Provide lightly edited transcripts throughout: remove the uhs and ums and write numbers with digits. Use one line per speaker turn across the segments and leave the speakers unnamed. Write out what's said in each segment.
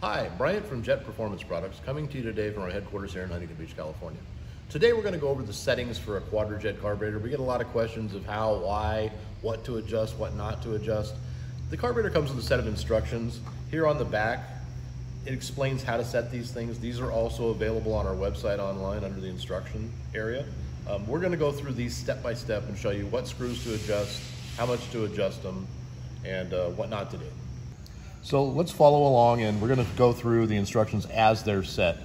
Hi, Bryant from Jet Performance Products, coming to you today from our headquarters here in Huntington Beach, California. Today we're going to go over the settings for a Quadrajet carburetor. We get a lot of questions of how, why, what to adjust, what not to adjust. The carburetor comes with a set of instructions. Here on the back, it explains how to set these things. These are also available on our website online under the instruction area. We're going to go through these step by step and show you what screws to adjust, how much to adjust them, and what not to do. So let's follow along, and we're going to go through the instructions as they're set.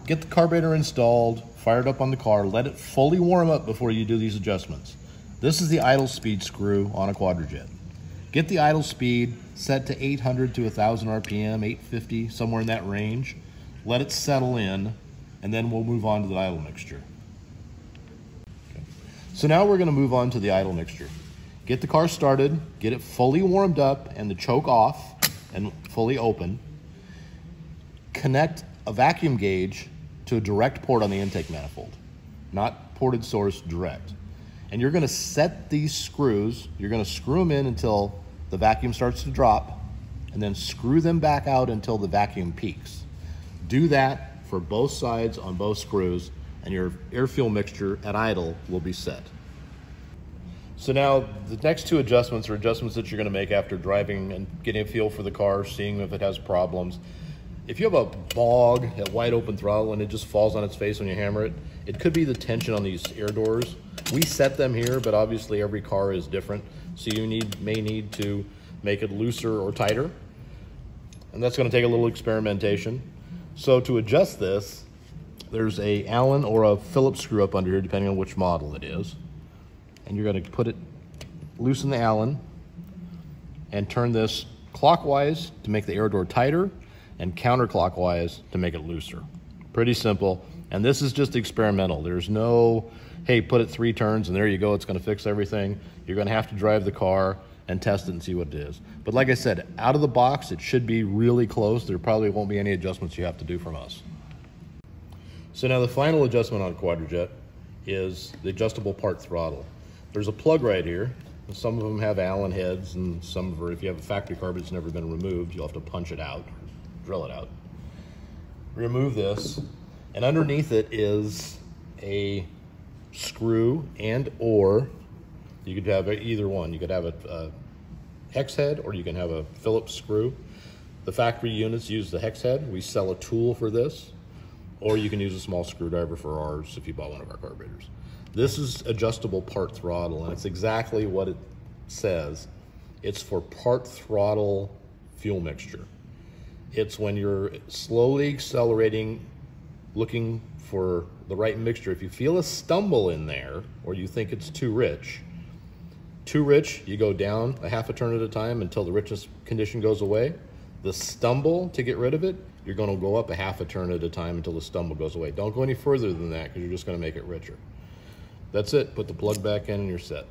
Get the carburetor installed, fired up on the car, let it fully warm up before you do these adjustments. This is the idle speed screw on a Quadrajet. Get the idle speed set to 800 to 1000 RPM, 850, somewhere in that range. Let it settle in, and then we'll move on to the idle mixture. Okay. So now we're going to move on to the idle mixture. Get the car started, get it fully warmed up and the choke off and fully open. Connect a vacuum gauge to a direct port on the intake manifold, not ported source, direct. And you're going to set these screws, you're going to screw them in until the vacuum starts to drop, and then screw them back out until the vacuum peaks. Do that for both sides on both screws, and your air-fuel mixture at idle will be set. So now the next two adjustments are adjustments that you're going to make after driving and getting a feel for the car, seeing if it has problems. If you have a bog at wide open throttle and it just falls on its face when you hammer it, it could be the tension on these air doors. We set them here, but obviously every car is different, so you may need to make it looser or tighter, and that's going to take a little experimentation. So to adjust this, there's a Allen or a Phillips screw up under here, depending on which model it is. And you're going to put it, loosen the Allen, and turn this clockwise to make the air door tighter, and counterclockwise to make it looser. Pretty simple. And this is just experimental. There's no, hey, put it 3 turns and there you go, it's going to fix everything. You're going to have to drive the car and test it and see what it is. But like I said, out of the box, it should be really close. There probably won't be any adjustments you have to do from us. So now the final adjustment on Quadrajet is the adjustable part throttle. There's a plug right here. Some of them have Allen heads, and some of, if you have a factory carburetor that's never been removed, you'll have to punch it out, drill it out. Remove this, and underneath it is a screw or you could have either one. You could have a hex head, or you can have a Phillips screw. The factory units use the hex head. We sell a tool for this, or you can use a small screwdriver for ours if you bought one of our carburetors. This is adjustable part throttle, and it's exactly what it says. It's for part throttle fuel mixture. It's when you're slowly accelerating, looking for the right mixture. If you feel a stumble in there, or you think it's too rich, you go down a half a turn at a time until the richness condition goes away. The stumble, to get rid of it, you're going to go up a half a turn at a time until the stumble goes away. Don't go any further than that, because you're just going to make it richer. That's it. Put the plug back in and you're set.